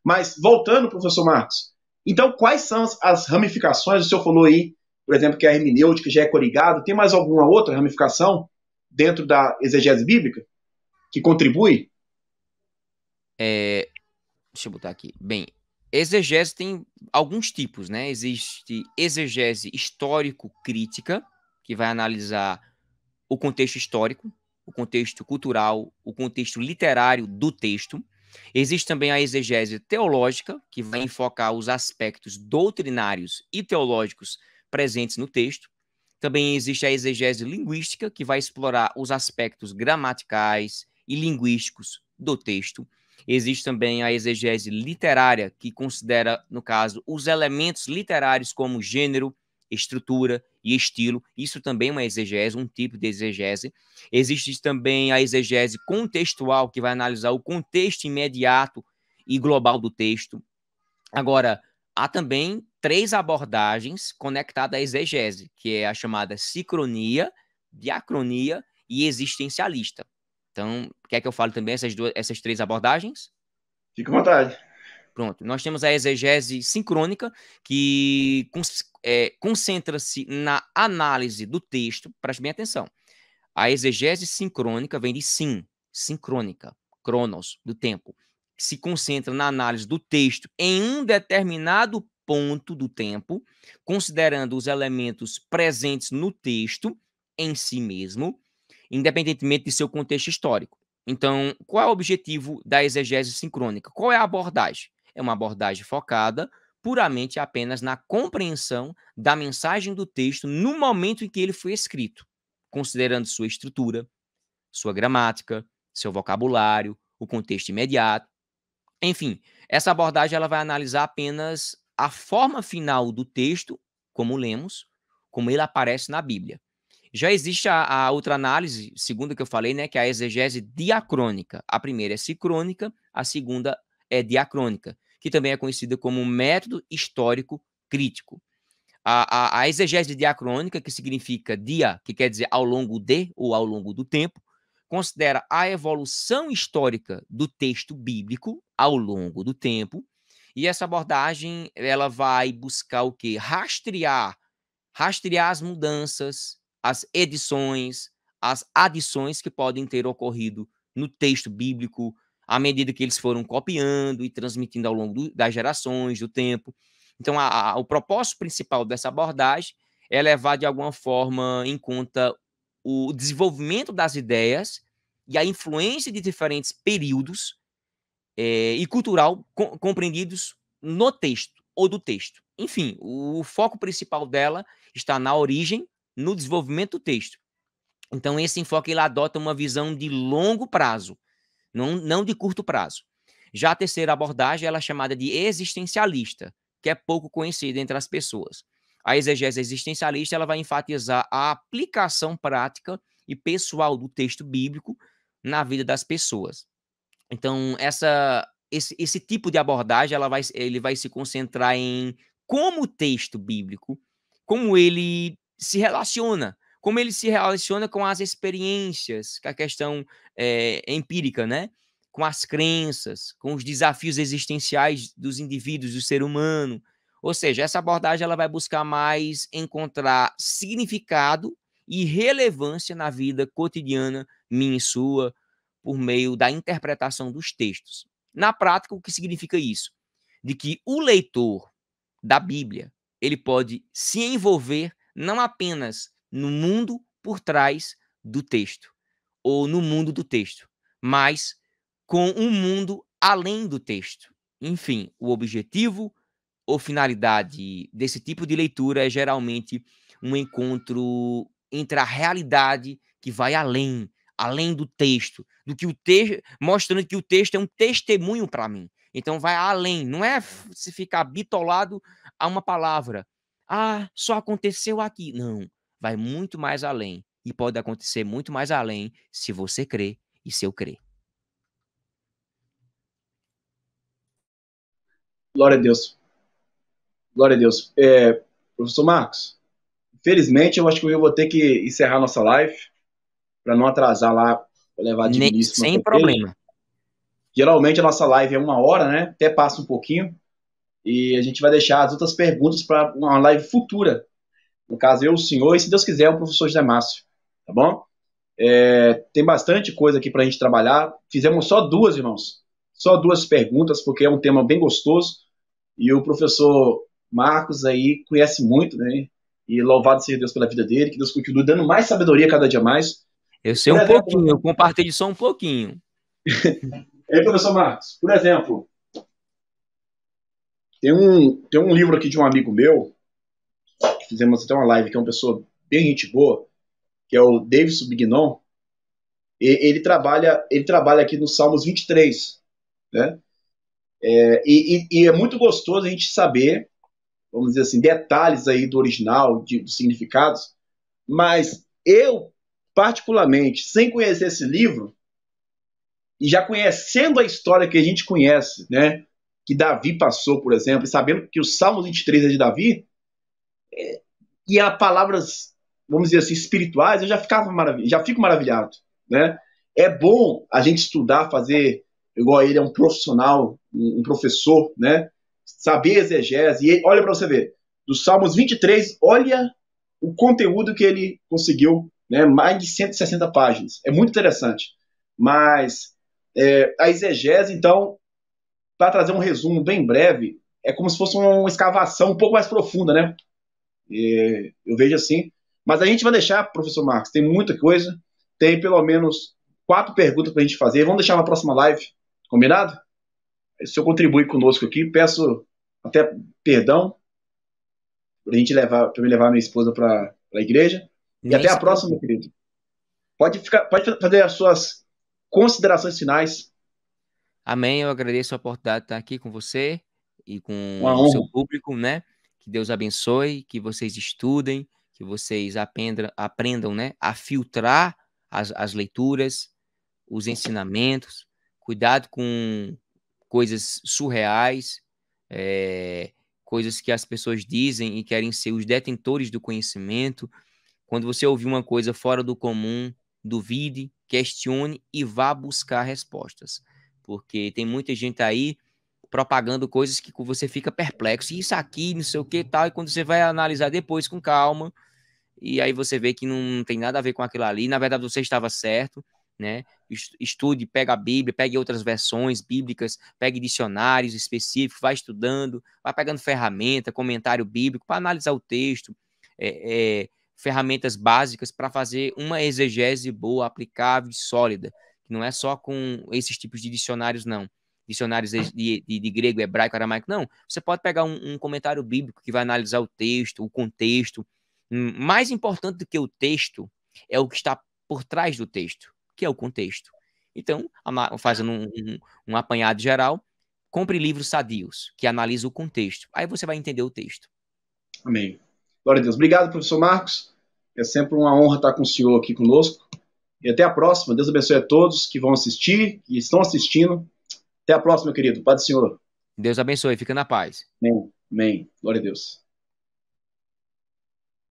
Mas, voltando, professor Marcos, então, quais são as ramificações? O senhor falou aí, por exemplo, que a hermenêutica já é coligado. Tem mais alguma outra ramificação dentro da exegese bíblica que contribui? Deixa eu botar aqui. Bem, exegese tem alguns tipos, né? Existe exegese histórico-crítica, que vai analisar o contexto histórico, o contexto cultural, o contexto literário do texto. Existe também a exegese teológica, que vai enfocar os aspectos doutrinários e teológicos presentes no texto. Também existe a exegese linguística, que vai explorar os aspectos gramaticais e linguísticos do texto. Existe também a exegese literária, que considera, no caso, os elementos literários como gênero, estrutura e estilo. Isso também é uma exegese, um tipo de exegese. Existe também a exegese contextual, que vai analisar o contexto imediato e global do texto. Agora, há também 3 abordagens conectadas à exegese, que é a chamada sincronia, diacronia e existencialista. Então, quer que eu fale também essas 3 abordagens? Fique à vontade. Pronto, nós temos a exegese sincrônica, que concentra-se na análise do texto. Preste bem atenção. A exegese sincrônica vem de sincrônica, cronos, do tempo. Se concentra na análise do texto em um determinado ponto do tempo, considerando os elementos presentes no texto em si mesmo, independentemente de seu contexto histórico. Então, qual é o objetivo da exegese sincrônica? Qual é a abordagem? É uma abordagem focada puramente apenas na compreensão da mensagem do texto no momento em que ele foi escrito, considerando sua estrutura, sua gramática, seu vocabulário, o contexto imediato. Enfim, essa abordagem ela vai analisar apenas a forma final do texto, como lemos, como ele aparece na Bíblia. Já existe a outra análise, segunda que eu falei, né, que é a exegese diacrônica. A primeira é sincrônica, a segunda é diacrônica, que também é conhecida como método histórico crítico. A exegese diacrônica, que significa dia, que quer dizer ao longo de ou ao longo do tempo, considera a evolução histórica do texto bíblico ao longo do tempo. E essa abordagem ela vai buscar o quê? Rastrear as mudanças, as edições, as adições que podem ter ocorrido no texto bíblico à medida que eles foram copiando e transmitindo ao longo das gerações, do tempo. Então, o propósito principal dessa abordagem é levar, de alguma forma, em conta o desenvolvimento das ideias e a influência de diferentes períodos e cultural compreendidos no texto ou do texto. Enfim, o foco principal dela está na origem, no desenvolvimento do texto. Então, esse enfoque ele adota uma visão de longo prazo, não de curto prazo. Já a terceira abordagem ela é chamada de existencialista, que é pouco conhecida entre as pessoas. A exegese existencialista ela vai enfatizar a aplicação prática e pessoal do texto bíblico na vida das pessoas. Então, esse tipo de abordagem ele vai se concentrar em como o texto bíblico, como ele se relaciona com as experiências, com a questão empírica, né? Com as crenças, com os desafios existenciais dos indivíduos, do ser humano. Ou seja, essa abordagem ela vai buscar mais encontrar significado e relevância na vida cotidiana, minha e sua, por meio da interpretação dos textos. Na prática, o que significa isso? De que o leitor da Bíblia, ele pode se envolver não apenas no mundo por trás do texto, ou no mundo do texto, mas com um mundo além do texto. Enfim, o objetivo ou finalidade desse tipo de leitura é geralmente um encontro entre a realidade que vai além do texto, do que o texto, mostrando que o texto é um testemunho para mim. Então vai além, não é se ficar bitolado a uma palavra. Ah, só aconteceu aqui. Não, vai muito mais além. E pode acontecer muito mais além se você crer e se eu crer. Glória a Deus. Glória a Deus. Professor Marcos, infelizmente eu acho que eu vou ter que encerrar nossa live para não atrasar lá, pra levar digníssimo Sem até ele. problema. Geralmente a nossa live é 1 hora, né? Até passa um pouquinho. E a gente vai deixar as outras perguntas para uma live futura. No caso, eu, o senhor, e se Deus quiser, o professor José Márcio. Tá bom? Tem bastante coisa aqui para a gente trabalhar. Fizemos só 2, irmãos. Só 2 perguntas, porque é um tema bem gostoso. E o professor Marcos aí conhece muito, né? E louvado seja Deus pela vida dele, que Deus continue dando mais sabedoria cada dia mais. Eu sei Por um exemplo, pouquinho, eu compartilho só um pouquinho. professor Marcos, por exemplo, tem um livro aqui de um amigo meu, que fizemos até uma live, que é uma pessoa bem gente boa, que é o David Subignon. Ele trabalha aqui no Salmos 23, né? E é muito gostoso a gente saber, vamos dizer assim, detalhes aí do original, dos significados, mas eu, particularmente, sem conhecer esse livro, e já conhecendo a história que a gente conhece, né, que Davi passou, por exemplo, e sabendo que o Salmo 23 é de Davi, e há palavras, vamos dizer assim, espirituais, eu já fico maravilhado, né? É bom a gente estudar, fazer, igual ele é um profissional, um professor, né? Saber exegese, e olha para você ver, dos Salmos 23, olha o conteúdo que ele conseguiu, né? Mais de 160 páginas. É muito interessante. Mas a exegese, então, para trazer um resumo bem breve, é como se fosse uma escavação um pouco mais profunda, né? Eu vejo assim. Mas a gente vai deixar, professor Marcos, tem muita coisa. Tem pelo menos 4 perguntas para a gente fazer. Vamos deixar na próxima live, combinado? Se o senhor contribui conosco aqui, peço até perdão para me levar minha esposa para a igreja. E Nem até a se próxima, meu preocupe. querido. Pode fazer as suas considerações finais. Amém. Eu agradeço a oportunidade de estar aqui com você e Uma com o seu honra. público, né? Que Deus abençoe, que vocês estudem, que vocês aprendam, né, a filtrar as leituras, os ensinamentos. Cuidado com coisas surreais, é, coisas que as pessoas dizem e querem ser os detentores do conhecimento. Quando você ouvir uma coisa fora do comum, duvide, questione e vá buscar respostas. Porque tem muita gente aí propagando coisas que você fica perplexo. Isso aqui, não sei o que e tal. E quando você vai analisar depois com calma, e aí você vê que não tem nada a ver com aquilo ali. Na verdade, você estava certo, né? Estude, pega a Bíblia, pegue outras versões bíblicas, pegue dicionários específicos, vai estudando, vai pegando ferramenta, comentário bíblico para analisar o texto, ferramentas básicas para fazer uma exegese boa, aplicável e sólida, que não é só com esses tipos de dicionários, não. Dicionários de grego, hebraico, aramaico, não. Você pode pegar um comentário bíblico que vai analisar o texto, o contexto. Mais importante do que o texto é o que está por trás do texto, que é o contexto. Então, fazendo um apanhado geral, compre livros sadios, que analisam o contexto. Aí você vai entender o texto. Amém. Glória a Deus. Obrigado, professor Marcos. É sempre uma honra estar com o senhor aqui conosco. E até a próxima. Deus abençoe a todos que vão assistir, que estão assistindo. Até a próxima, querido. Paz do Senhor. Deus abençoe, fica na paz. Amém. Amém. Glória a Deus.